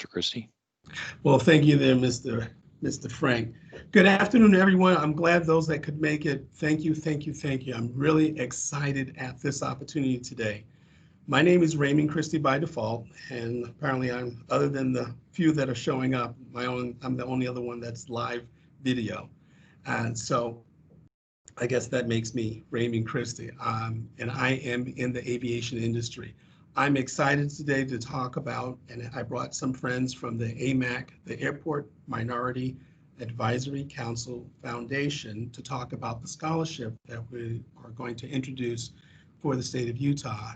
Mr. Christie. Well, thank you there, Mr. Frank. Good afternoon, everyone. I'm glad those that could make it. Thank you, thank you, thank you. I'm really excited at this opportunity today. My name is Raymond Christie by default, and apparently I'm, other than the few that are showing up, I'm the only other one that's live video. And so I guess that makes me Raymond Christie, and I am in the aviation industry. I'm excited today to talk about, and I brought some friends from the AMAC, the Airport Minority Advisory Council Foundation, to talk about the scholarship that we are going to introduce for the state of Utah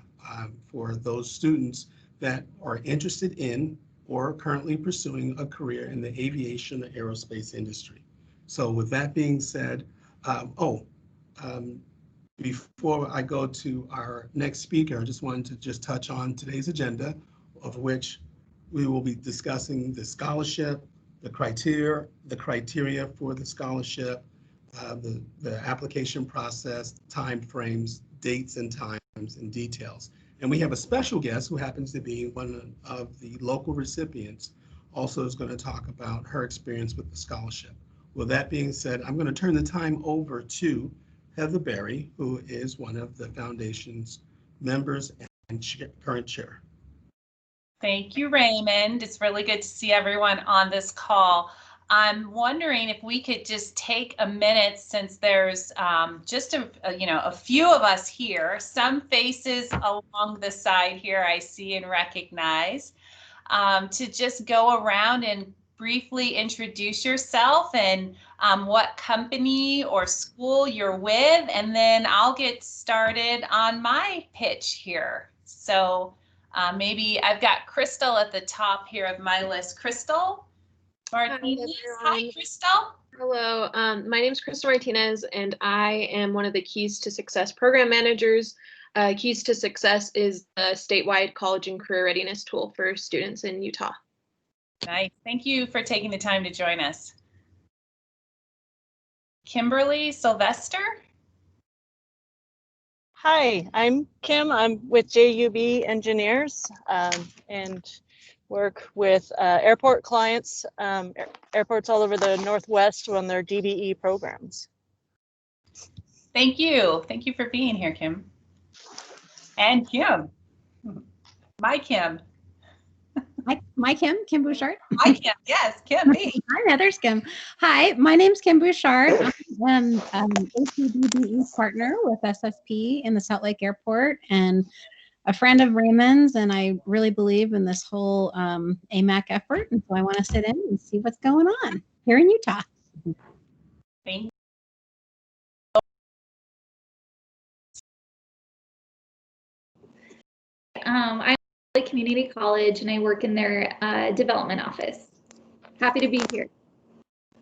for those students that are interested in or currently pursuing a career in the aviation or aerospace industry. So with that being said, before I go to our next speaker, I just wanted to touch on today's agenda, of which we will be discussing the scholarship, the criteria for the scholarship, the application process, time frames, dates and times and details. And we have a special guest who happens to be one of the local recipients, also is going to talk about her experience with the scholarship. With that being said, I'm going to turn the time over to Heather Berry, who is one of the foundation's members and current chair. Thank you, Raymond. It's really good to see everyone on this call. I'm wondering if we could just take a minute, since there's just a few of us here, some faces along the side here I see and recognize, to just go around and briefly introduce yourself and what company or school you're with, and then I'll get started on my pitch here. So maybe I've got Crystal at the top here of my list. Crystal Martinez. Hi, Crystal. Hello, my name is Crystal Martinez, and I am one of the Keys to Success program managers. Keys to Success is a statewide college and career readiness tool for students in Utah. Nice. Thank you for taking the time to join us. Kimberly Sylvester. Hi, I'm Kim. I'm with JUB Engineers and work with airport clients, airports all over the Northwest on their DBE programs. Thank you. Thank you for being here, Kim. And Kim. My Kim. My Kim Bouchard. Hi, Kim. Yes, Kim, me. Hi, Heather's Kim. Hi, my name's Kim Bouchard. I'm an ACDBE partner with SSP in the Salt Lake Airport and a friend of Raymond's, and I really believe in this whole AMAC effort, and so I want to sit in and see what's going on here in Utah. Thank you. I'm at Community College and I work in their development office. Happy to be here.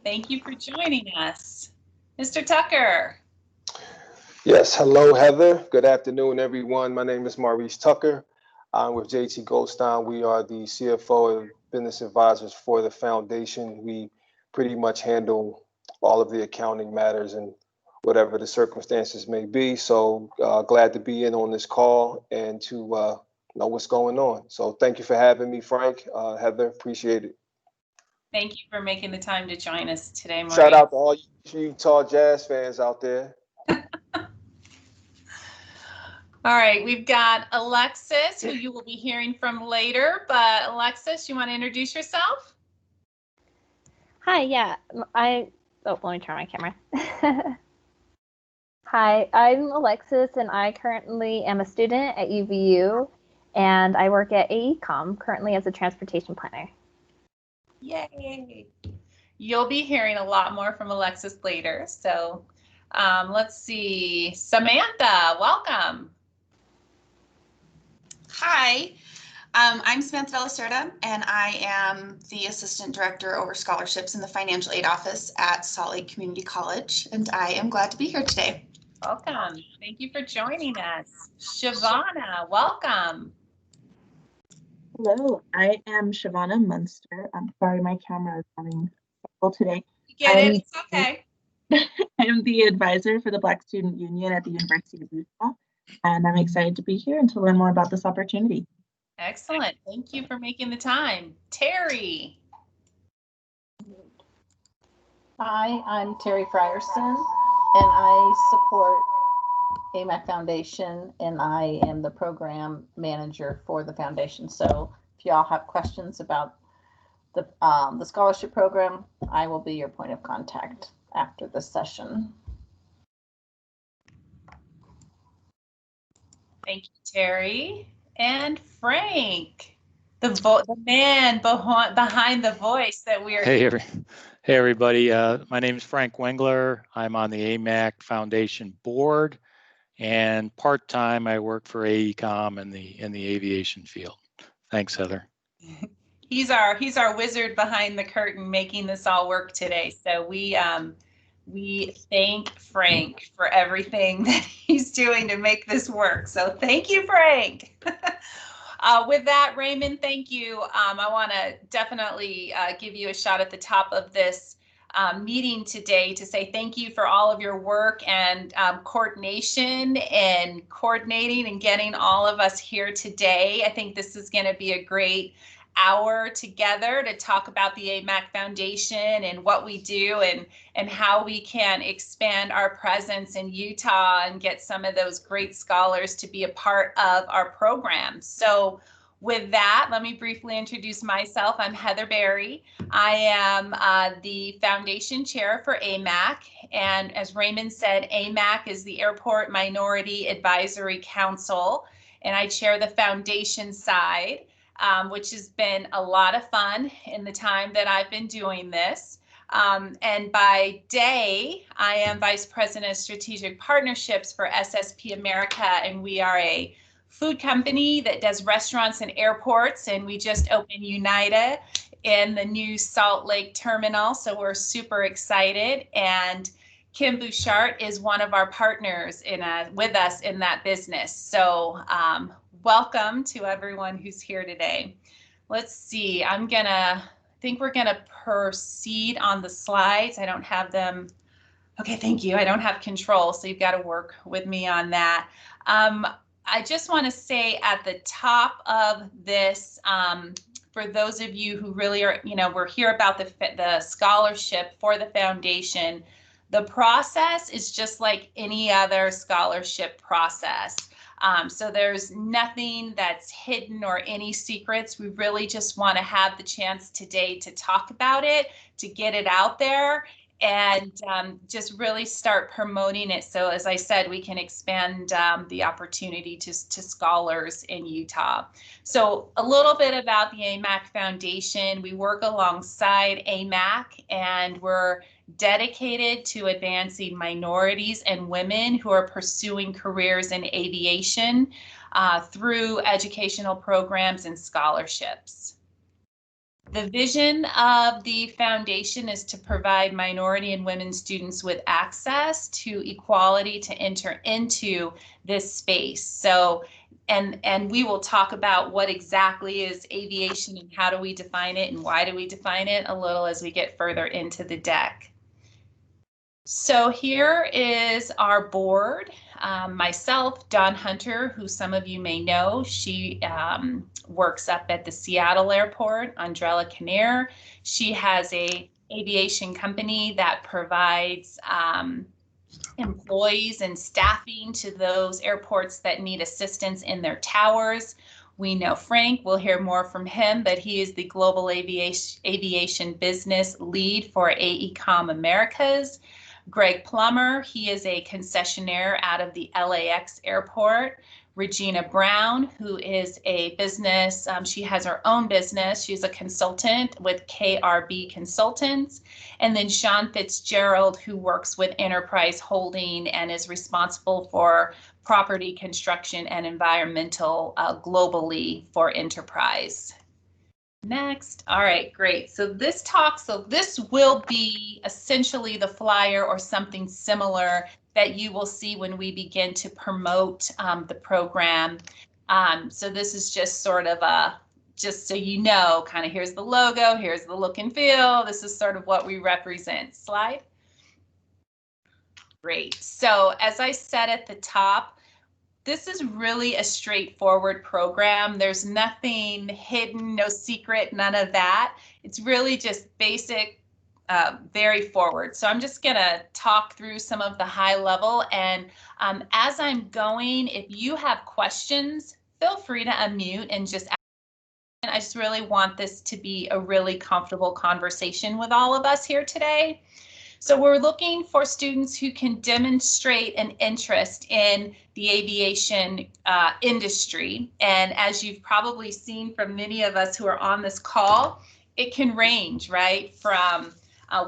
Thank you for joining us. Mr. Tucker. Yes, hello, Heather. Good afternoon, everyone. My name is Maurice Tucker. I'm with JT Goldstein. We are the CFO and business advisors for the foundation. We pretty much handle all of the accounting matters and whatever the circumstances may be. So glad to be in on this call and to know what's going on. So thank you for having me, Frank, Heather, appreciate it. Thank you for making the time to join us today, Maurice. Shout out to all you Utah Jazz fans out there. All right, we've got Alexis, who you will be hearing from later, but Alexis, you want to introduce yourself? Hi, yeah, let me turn my camera. Hi, I'm Alexis, and I currently am a student at UVU, and I work at AECOM, currently as a transportation planner. Yay! You'll be hearing a lot more from Alexis later, so let's see. Samantha, welcome. Hi, I'm Samantha De La Cerda, and I am the Assistant Director over Scholarships in the Financial Aid Office at Salt Lake Community College, and I am glad to be here today. Welcome. Thank you for joining us. Shavana, welcome. Hello, I am Shavana Munster. I'm sorry, my camera is having trouble today. Get it? It's okay. I am the advisor for the Black Student Union at the University of Utah, and I'm excited to be here and to learn more about this opportunity. Excellent. Thank you for making the time. Terry. Hi, I'm Terry Frierson, and I support AMAC Foundation, and I am the program manager for the foundation. So if y'all have questions about the scholarship program, I will be your point of contact after this session. Thank you, Terry. And Frank, the man behind the voice that we are. Hey, everybody. My name is Frank Wengler. I'm on the AMAC Foundation board, and part-time I work for AECOM in the aviation field. Thanks, Heather. He's our wizard behind the curtain, making this all work today. So we thank Frank for everything that he's doing to make this work. So thank you, Frank. With that, Raymond, thank you. I want to definitely give you a shot at the top of this meeting today to say thank you for all of your work and coordination and coordinating and getting all of us here today. I think this is going to be a great hour together to talk about the AMAC Foundation and what we do and how we can expand our presence in Utah and get some of those great scholars to be a part of our program. So with that, let me briefly introduce myself. I'm Heather Berry. I am the foundation chair for AMAC. And as Raymond said, AMAC is the Airport Minority Advisory Council, and I chair the foundation side. Which has been a lot of fun in the time that I've been doing this. And by day, I am Vice President of Strategic Partnerships for SSP America, and we are a food company that does restaurants and airports, and we just opened United in the new Salt Lake terminal, so we're super excited. And Kim Bouchard is one of our partners with us in that business. So welcome to everyone who's here today. Let's see, I think we're gonna proceed on the slides. I don't have them. Okay, thank you. I don't have control, so you've got to work with me on that. I just want to say at the top of this, for those of you who really are, we're here about the scholarship for the foundation. The process is just like any other scholarship process. So there's nothing that's hidden or any secrets. We really just want to have the chance today to talk about it, to get it out there, and just really start promoting it. So as I said, we can expand the opportunity to scholars in Utah. So a little bit about the AMAC Foundation. We work alongside AMAC, and we're dedicated to advancing minorities and women who are pursuing careers in aviation through educational programs and scholarships. The vision of the foundation is to provide minority and women students with access to equality to enter into this space. So, and we will talk about what exactly is aviation and how do we define it and why do we define it a little as we get further into the deck. So here is our board. Myself, Dawn Hunter, who some of you may know, she works up at the Seattle airport. Andrella Kinnear, she has a aviation company that provides employees and staffing to those airports that need assistance in their towers. We know Frank, we'll hear more from him, but he is the Global Aviation Business Lead for AECOM Americas. Greg Plummer, he is a concessionaire out of the LAX airport. Regina Brown, who is a business, she has her own business. She's a consultant with KRB Consultants. And then Sean Fitzgerald, who works with Enterprise Holding and is responsible for property construction and environmental globally for Enterprise. Next. All right, great. So this will be essentially the flyer or something similar that you will see when we begin to promote the program. So this is just sort of just so you know, kind of here's the logo, here's the look and feel. This is sort of what we represent. Slide. Great. So as I said at the top, this is really a straightforward program. There's nothing hidden, no secret, none of that. It's really just basic, very forward. So I'm just gonna talk through some of the high level, and as I'm going, if you have questions, feel free to unmute and just ask. I just really want this to be a really comfortable conversation with all of us here today. So we're looking for students who can demonstrate an interest in the aviation industry. And as you've probably seen from many of us who are on this call, it can range, right, from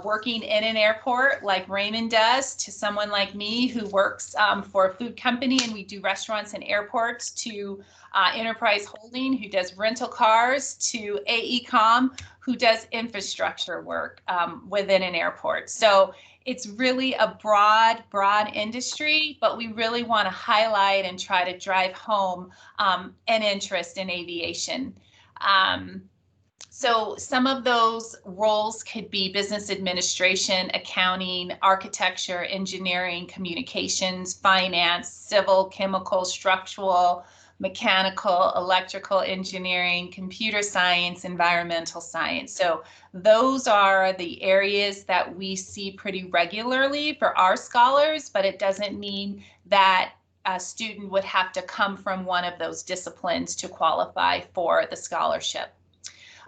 working in an airport like Raymond does to someone like me who works for a food company and we do restaurants and airports, to Enterprise Holding who does rental cars, to AECOM who does infrastructure work within an airport. So it's really a broad industry, but we really want to highlight and try to drive home an interest in aviation. So some of those roles could be business administration, accounting, architecture, engineering, communications, finance, civil, chemical, structural, mechanical, electrical engineering, computer science, environmental science. So those are the areas that we see pretty regularly for our scholars, but it doesn't mean that a student would have to come from one of those disciplines to qualify for the scholarship.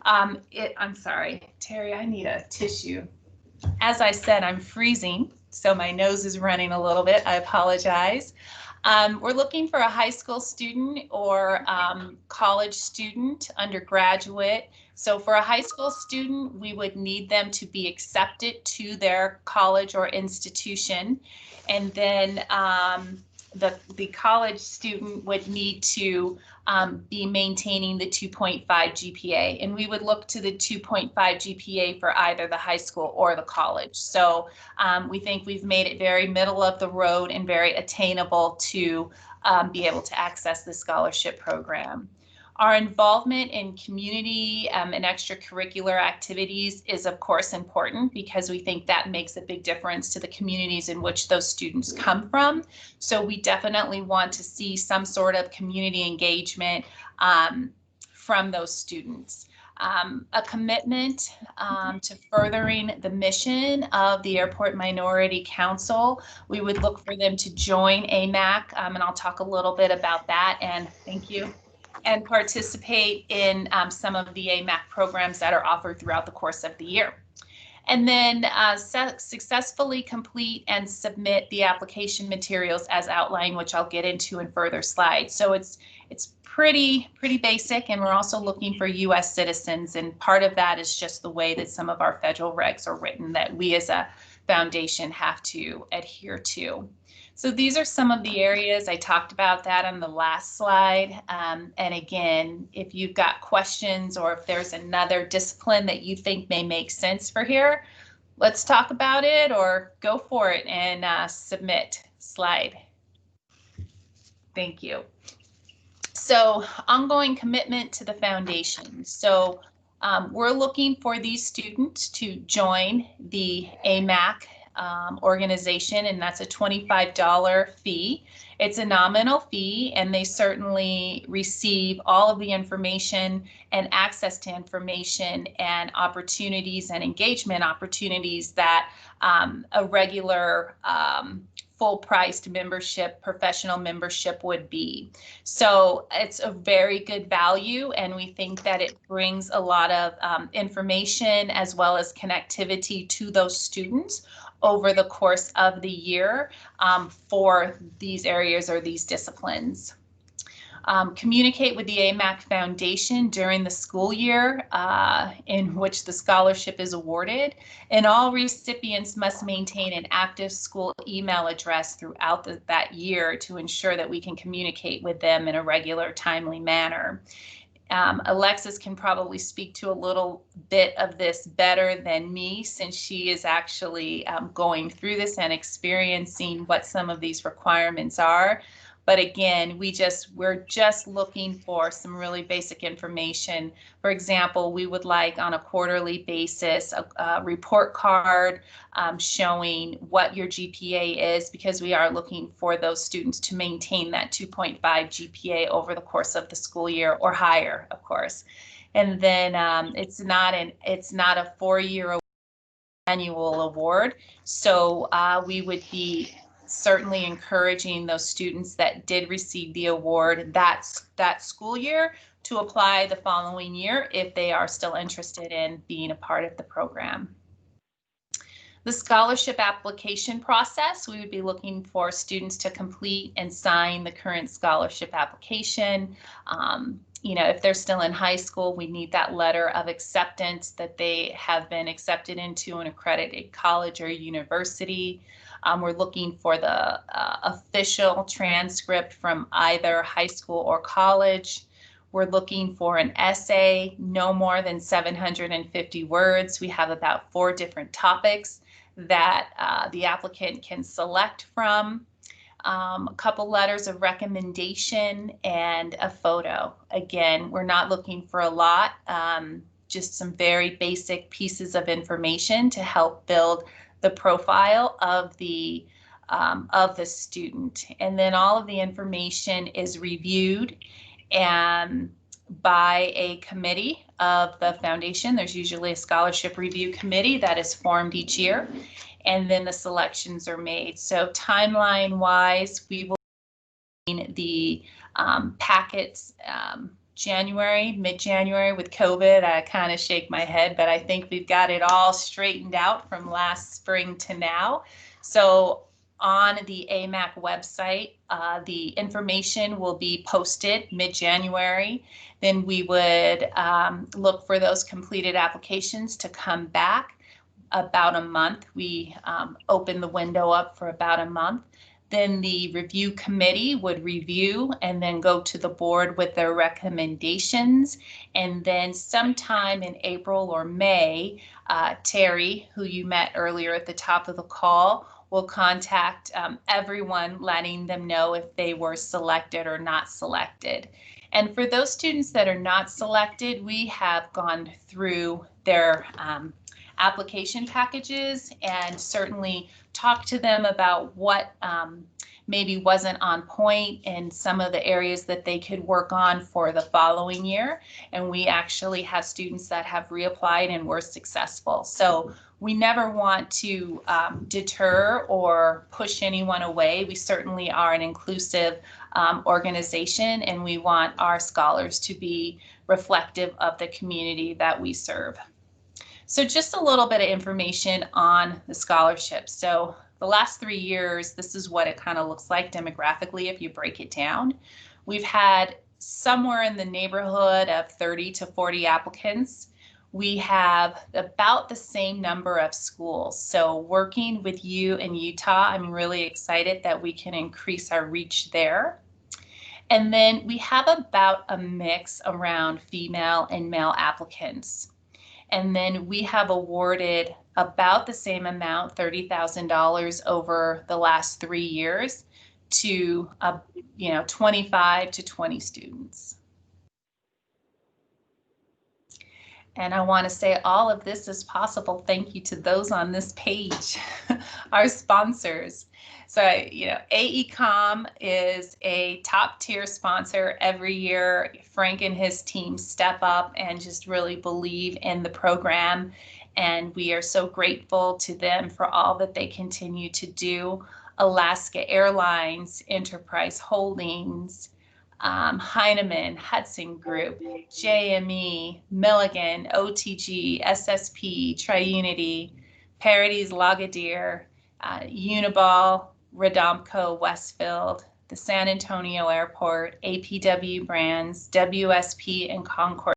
I'm sorry, Terry, I need a tissue. As I said, I'm freezing, so my nose is running a little bit. I apologize. We're looking for a high school student or college student, undergraduate. So for a high school student, we would need them to be accepted to their college or institution. And then the college student would need to be maintaining the 2.5 GPA, and we would look to the 2.5 GPA for either the high school or the college. So we think we've made it very middle of the road and very attainable to be able to access the scholarship program. Our involvement in community and extracurricular activities is of course important because we think that makes a big difference to the communities in which those students come from. So we definitely want to see some sort of community engagement from those students. A commitment to furthering the mission of the Airport Minority Council. We would look for them to join AMAC, and I'll talk a little bit about that, and thank you. And participate in some of the AMAC programs that are offered throughout the course of the year. And then successfully complete and submit the application materials as outlined, which I'll get into in further slides. So it's pretty basic, and we're also looking for US citizens, and part of that is just the way that some of our federal regs are written that we as a foundation have to adhere to. So these are some of the areas. I talked about that on the last slide. And again, if you've got questions or if there's another discipline that you think may make sense for here, let's talk about it or go for it and submit slide. Thank you. So ongoing commitment to the foundation. So we're looking for these students to join the AMAC organization, and that's a $25 fee. It's a nominal fee, and they certainly receive all of the information and access to information and opportunities and engagement opportunities that a regular full-priced membership, professional membership would be. So it's a very good value, and we think that it brings a lot of information as well as connectivity to those students over the course of the year for these areas or these disciplines. Communicate with the AMAC Foundation during the school year in which the scholarship is awarded, and all recipients must maintain an active school email address throughout that year to ensure that we can communicate with them in a regular, timely manner. Alexis can probably speak to a little bit of this better than me, since she is actually going through this and experiencing what some of these requirements are. But again, we're just looking for some really basic information. For example, we would like on a quarterly basis a report card showing what your GPA is, because we are looking for those students to maintain that 2.5 GPA over the course of the school year or higher, of course. And then it's not a 4-year annual award. So we would be certainly encouraging those students that did receive the award that school year to apply the following year if they are still interested in being a part of the program. The scholarship application process, we would be looking for students to complete and sign the current scholarship application. You know, if they're still in high school, we need that letter of acceptance that they have been accepted into an accredited college or university. We're looking for the official transcript from either high school or college. We're looking for an essay, no more than 750 words. We have about 4 different topics that the applicant can select from. A couple letters of recommendation and a photo. Again, we're not looking for a lot, just some very basic pieces of information to help build the profile of the student. And then all of the information is reviewed and by a committee of the foundation. There's usually a scholarship review committee that is formed each year, and then the selections are made. So timeline wise, we will be the packets mid-January. With COVID, I kind of shake my head, but I think we've got it all straightened out from last spring to now. So on the AMAC website, the information will be posted mid-January. Then we would look for those completed applications to come back about a month. We open the window up for about a month. Then the review committee would review and then go to the board with their recommendations. And then sometime in April or May, Terry, who you met earlier at the top of the call, will contact everyone, letting them know if they were selected or not selected. And for those students that are not selected, we have gone through their application packages and certainly talk to them about what maybe wasn't on point and some of the areas that they could work on for the following year. And we actually have students that have reapplied and were successful. So we never want to deter or push anyone away. We certainly are an inclusive organization, and we want our scholars to be reflective of the community that we serve. So just a little bit of information on the scholarship. So the last 3 years, this is what it kind of looks like demographically if you break it down. We've had somewhere in the neighborhood of 30 to 40 applicants. We have about the same number of schools. So working with you in Utah, I'm really excited that we can increase our reach there. And then we have about a mix around female and male applicants. And then we have awarded about the same amount, $30,000 over the last 3 years to 25 to 20 students. And I want to say all of this is possible. Thank you to those on this page, our sponsors. So, AECOM is a top tier sponsor. Every year, Frank and his team step up and just really believe in the program. And we are so grateful to them for all that they continue to do. Alaska Airlines, Enterprise Holdings, Heinemann, Hudson Group, JME, Milligan, OTG, SSP, Triunity, Parities Lagadier, Uniball, Radomco, Westfield, the San Antonio Airport, APW Brands, WSP, and Concord.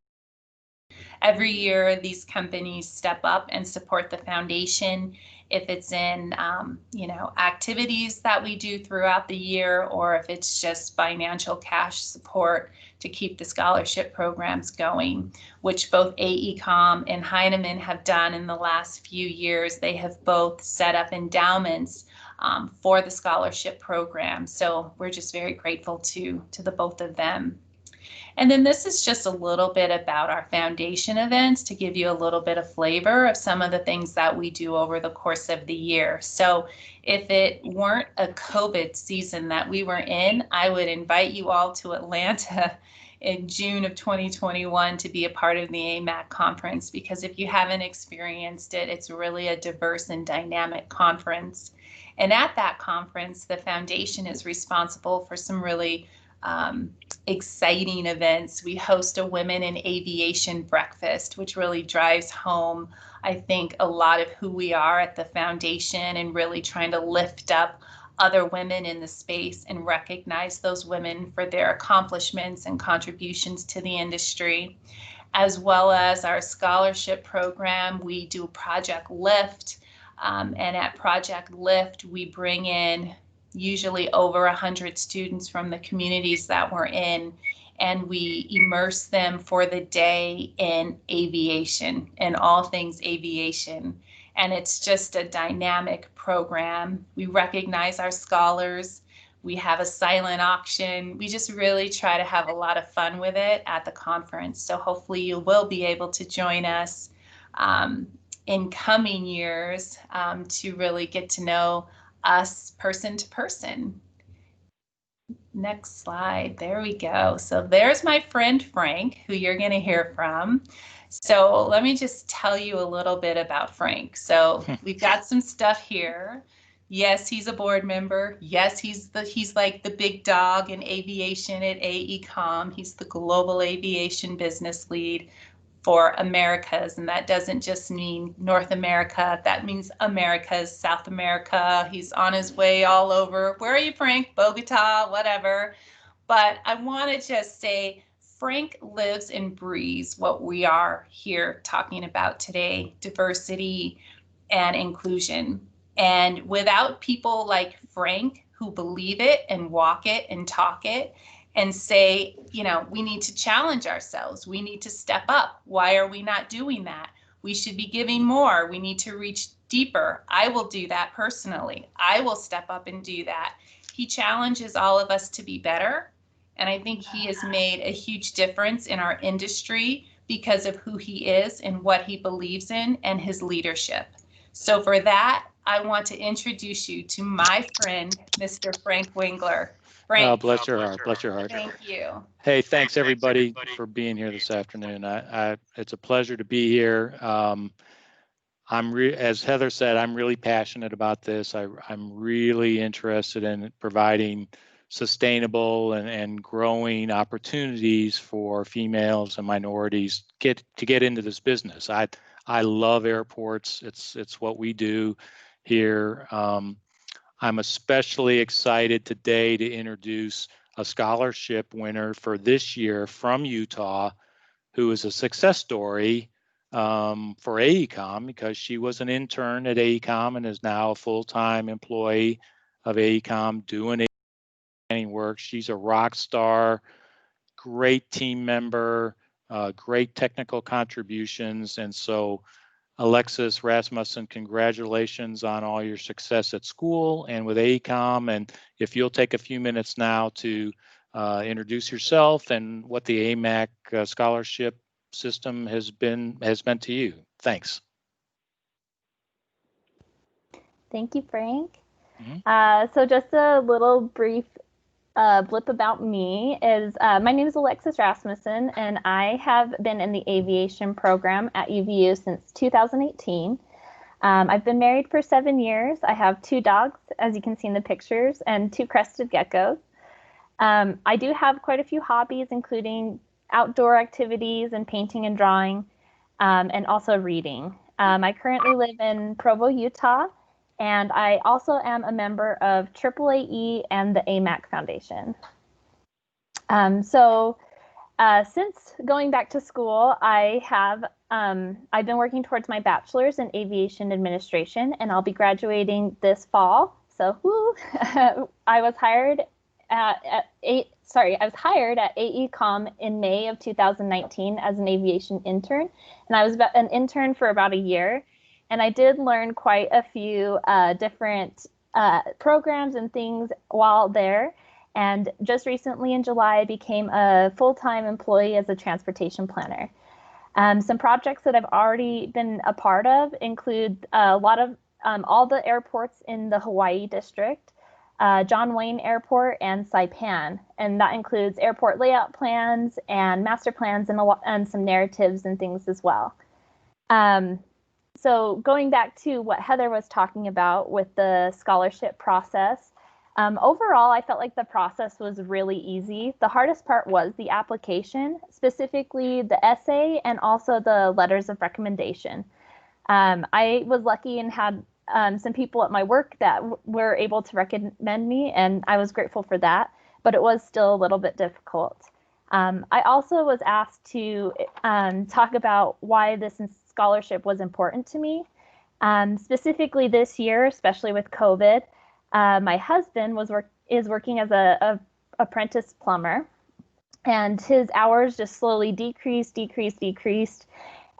Every year, these companies step up and support the foundation. If it's in, activities that we do throughout the year, or if it's just financial cash support to keep the scholarship programs going, which both AECOM and Heinemann have done in the last few years. They have both set up endowments for the scholarship program. So we're just very grateful to the both of them. And then this is just a little bit about our foundation events to give you a little bit of flavor of some of the things that we do over the course of the year. So if it weren't a COVID season that we were in, I would invite you all to Atlanta in June of 2021 to be a part of the AMAC conference, because if you haven't experienced it, it's really a diverse and dynamic conference. And at that conference, the foundation is responsible for some really exciting events. We host a Women in Aviation breakfast, which really drives home, I think, a lot of who we are at the foundation and really trying to lift up other women in the space and recognize those women for their accomplishments and contributions to the industry. As well as our scholarship program, we do Project Lift. And at Project Lift, we bring in usually over 100 students from the communities that we're in, and we immerse them for the day in aviation and all things aviation. And it's just a dynamic program. We recognize our scholars. We have a silent auction. We just really try to have a lot of fun with it at the conference. So hopefully you will be able to join us in coming years to really get to know us person to person. Next slide. There we go. So there's my friend Frank, who you're going to hear from. So let me just tell you a little bit about Frank. So we've got some stuff here. Yes, he's a board member. Yes, he's like the big dog in aviation at AECOM. He's the global aviation business lead for Americas, and that doesn't just mean North America, that means Americas, South America. He's on his way all over. Where are you, Frank? Bogota, whatever. But I want to just say Frank lives and breathes what we are here talking about today, diversity and inclusion. And without people like Frank who believe it and walk it and talk it, and say, you know, we need to challenge ourselves. We need to step up. Why are we not doing that? We should be giving more. We need to reach deeper. I will do that personally. I will step up and do that. He challenges all of us to be better. And I think he has made a huge difference in our industry because of who he is and what he believes in and his leadership. So for that, I want to introduce you to my friend, Mr. Frank Wengler. Oh, bless your heart. Bless your heart. Thank you. Hey, thanks everybody for being here this afternoon. It's a pleasure to be here. As Heather said, I'm really passionate about this. I'm really interested in providing sustainable and growing opportunities for females and minorities to get into this business. I love airports. It's what we do here. I'm especially excited today to introduce a scholarship winner for this year from Utah, who is a success story for AECOM because she was an intern at AECOM and is now a full-time employee of AECOM doing work. She's a rock star, great team member, great technical contributions, and so Alexis Rasmussen, congratulations on all your success at school and with AECOM. And if you'll take a few minutes now to introduce yourself and what the AMAC scholarship system has meant to you. Thanks. Thank you, Frank. So just a little brief blip about me is my name is Alexis Rasmussen, and I have been in the aviation program at UVU since 2018. I've been married for 7 years. I have 2 dogs, as you can see in the pictures, and 2 crested geckos. I do have quite a few hobbies, including outdoor activities and painting and drawing, and also reading. I currently live in Provo, Utah, and I also am a member of AAAE and the AMAC Foundation. Since going back to school, I've been working towards my bachelor's in aviation administration, and I'll be graduating this fall. So, woo! I was hired at AECOM in May of 2019 as an aviation intern, and I was an intern for about a year. And I did learn quite a few different programs and things while there. And just recently in July, I became a full-time employee as a transportation planner. Some projects that I've already been a part of include a lot of all the airports in the Hawaii district, John Wayne Airport and Saipan. And that includes airport layout plans and master plans and some narratives and things as well. So going back to what Heather was talking about with the scholarship process, overall, I felt like the process was really easy. The hardest part was the application, specifically the essay and also the letters of recommendation. I was lucky and had some people at my work that were able to recommend me, and I was grateful for that, but it was still a little bit difficult. I also was asked to talk about why this scholarship was important to me. Specifically this year, especially with COVID, my husband is working as a apprentice plumber, and his hours just slowly decreased.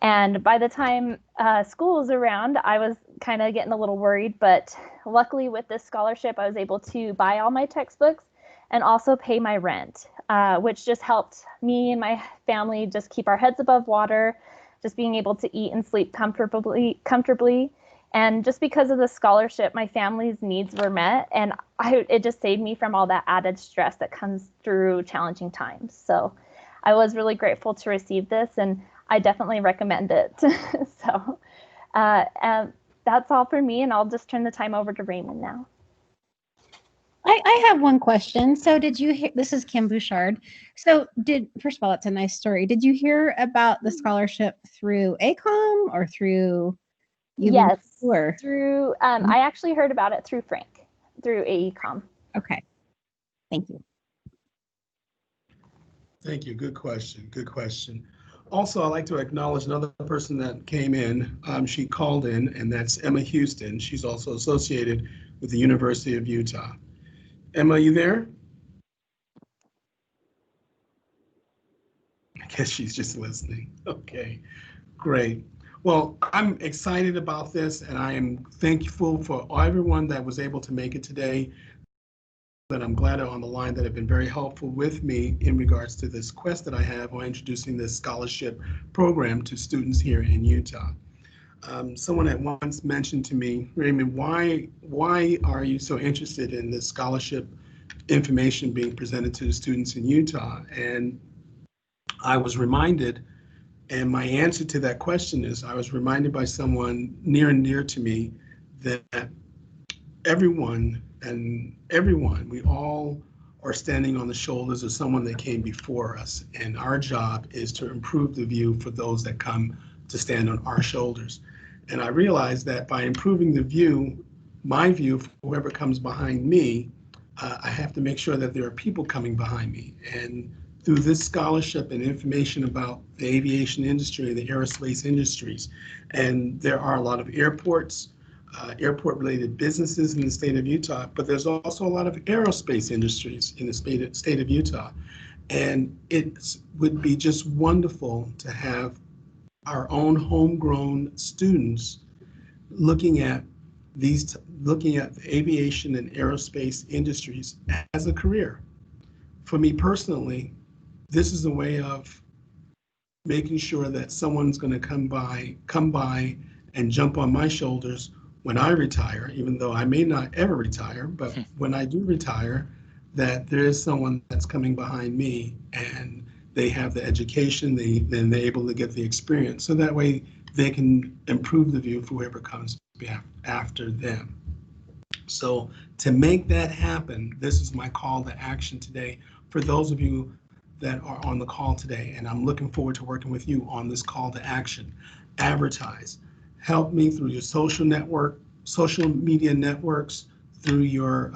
And by the time school was around, I was kind of getting a little worried, but luckily with this scholarship, I was able to buy all my textbooks and also pay my rent, which just helped me and my family just keep our heads above water, just being able to eat and sleep comfortably. And just because of the scholarship, my family's needs were met, and it just saved me from all that added stress that comes through challenging times. So I was really grateful to receive this, and I definitely recommend it. So that's all for me, and I'll just turn the time over to Raymond now. I have one question. So did you hear, this is Kim Bouchard. So first of all, it's a nice story. Did you hear about the scholarship through ACOM or through? Yes, through, I actually heard about it through Frank, through AECOM. Okay, thank you. Thank you, good question, good question. Also, I'd like to acknowledge another person that came in. She called in, and that's Emma Houston. She's also associated with the University of Utah. Emma, you there? I guess she's just listening. Okay, great. Well, I'm excited about this, and I am thankful for everyone that was able to make it today. But I'm glad on the line that have been very helpful with me in regards to this quest that I have on introducing this scholarship program to students here in Utah. Someone at once mentioned to me, Raymond, why are you so interested in this scholarship information being presented to the students in Utah? And I was reminded, and my answer to that question is, I was reminded by someone near and dear to me that everyone, we all are standing on the shoulders of someone that came before us. And our job is to improve the view for those that come to stand on our shoulders. And I realized that by improving the view, my view for whoever comes behind me, I have to make sure that there are people coming behind me. And through this scholarship and information about the aviation industry and the aerospace industries, and there are a lot of airports, airport-related businesses in the state of Utah, but there's also a lot of aerospace industries in the state of Utah. And it would be just wonderful to have our own homegrown students looking at the aviation and aerospace industries as a career. For me personally, this is a way of making sure that someone's going to come by and jump on my shoulders when I retire, even though I may not ever retire, but when I do retire, that there is someone that's coming behind me and they have the education, then they're able to get the experience. So that way they can improve the view for whoever comes after them. So to make that happen, this is my call to action today for those of you that are on the call today, and I'm looking forward to working with you on this call to action. Advertise. Help me through your social media networks, through your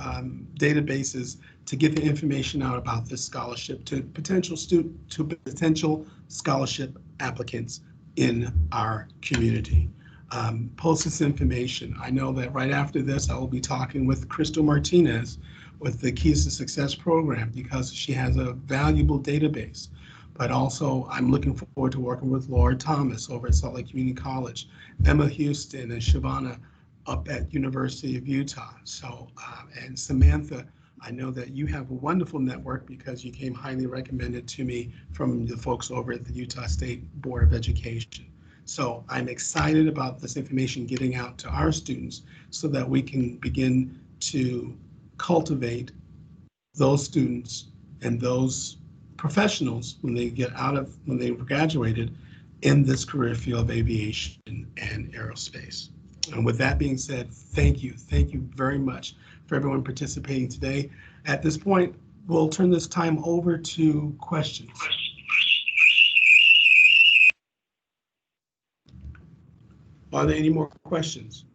databases to get the information out about this scholarship to potential scholarship applicants in our community. Post this information. I know that right after this, I will be talking with Crystal Martinez with the Keys to Success program because she has a valuable database. But also, I'm looking forward to working with Laura Thomas over at Salt Lake Community College, Emma Houston and Shavana up at University of Utah. So, and Samantha, I know that you have a wonderful network because you came highly recommended to me from the folks over at the Utah State Board of Education. So I'm excited about this information getting out to our students so that we can begin to cultivate those students and those professionals when they when they've graduated in this career field of aviation and aerospace. And with that being said, thank you very much for everyone participating today. At this point, we'll turn this time over to questions. Are there any more questions?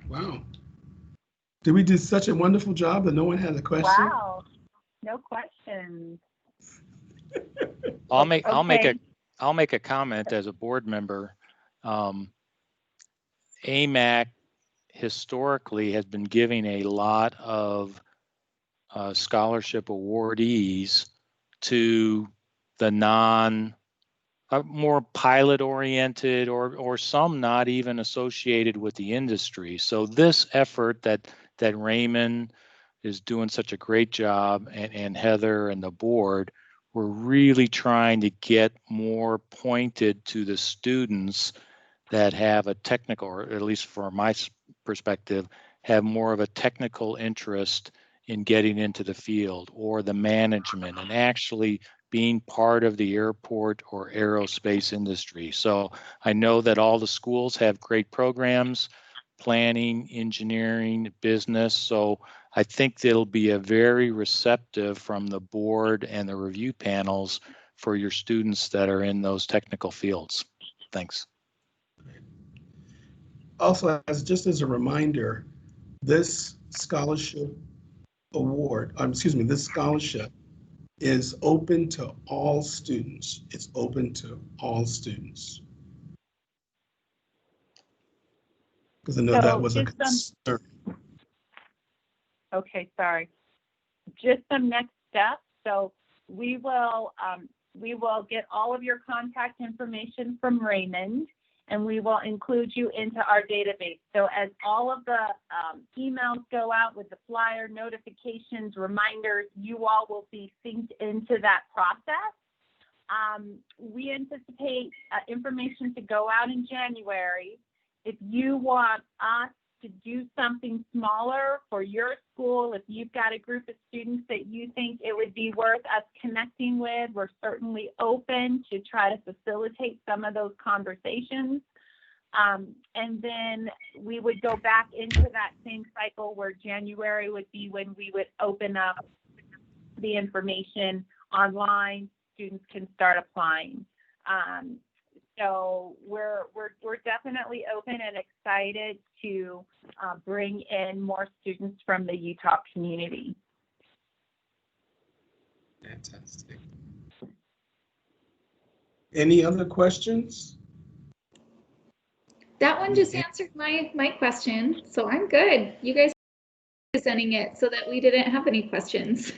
Wow. Did we do such a wonderful job that no one had a question? Wow, no questions. I'll make Okay. I'll make a comment as a board member. AMAC historically has been giving a lot of scholarship awardees to the more pilot oriented or some not even associated with the industry. So this effort that Raymond is doing such a great job, and Heather and the board, we're really trying to get more pointed to the students that have a technical, or at least from my perspective, have more of a technical interest in getting into the field or the management and actually being part of the airport or aerospace industry. So I know that all the schools have great programs, planning, engineering, business. So I think it'll be a very receptive from the board and the review panels for your students that are in those technical fields. Thanks. Also, just as a reminder, this scholarship this scholarship is open to all students. It's open to all students. Because I know that was a concern. Okay, sorry. Just some next steps. So we will get all of your contact information from Raymond, and we will include you into our database. So as all of the emails go out with the flyer, notifications, reminders, you all will be synced into that process. We anticipate information to go out in January. If you want us to do something smaller for your school, if you've got a group of students that you think it would be worth us connecting with, we're certainly open to try to facilitate some of those conversations. And then we would go back into that same cycle where January would be when we would open up the information online. Students can start applying. So we're definitely open and excited to bring in more students from the Utah community. Fantastic. Any other questions? That one just answered my question, so I'm good. You guys are presenting it so that we didn't have any questions.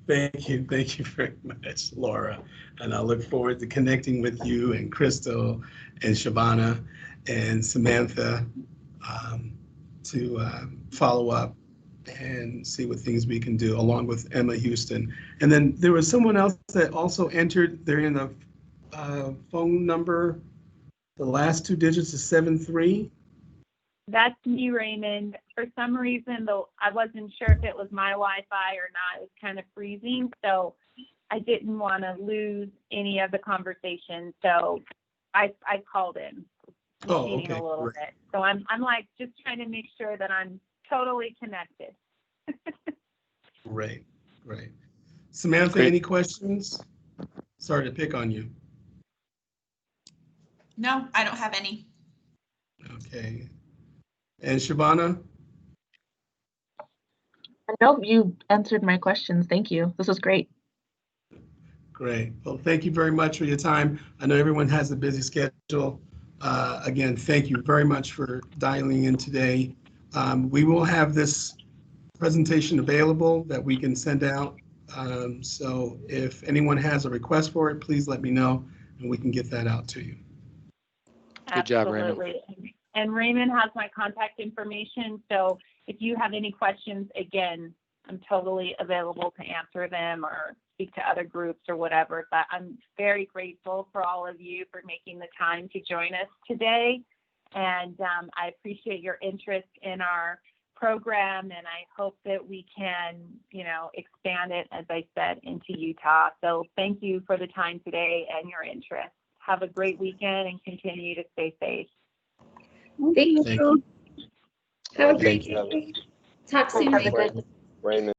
Thank you very much, Laura. And I look forward to connecting with you and Crystal and Shabana and Samantha to follow up and see what things we can do, along with Emma Houston. And then there was someone else that also entered. They're in the phone number. The last two digits is 73. That's me, Raymond. For some reason, though, I wasn't sure if it was my Wi-Fi or not. It was kind of freezing, so I didn't want to lose any of the conversation. So I called in, Okay. a little bit. So I'm like just trying to make sure that I'm totally connected. Great. Samantha, Great. any questions? Sorry to pick on you. No, I don't have any. Okay. And Shabana? Nope, you answered my questions. Thank you. This was great. Great. Well, thank you very much for your time. I know everyone has a busy schedule. Again, thank you very much for dialing in today. We will have this presentation available that we can send out So if anyone has a request for it, please let me know and we can get that out to you. Good job, Raymond. Absolutely. And Raymond has my contact information. So if you have any questions, again, I'm totally available to answer them or speak to other groups or whatever. But I'm very grateful for all of you for making the time to join us today. And I appreciate your interest in our program, and I hope that we can, expand it, as I said, into Utah. So thank you for the time today and your interest. Have a great weekend and continue to stay safe. Thank Thank you. you. Have a great Thank you. day. Talk soon. Raymond.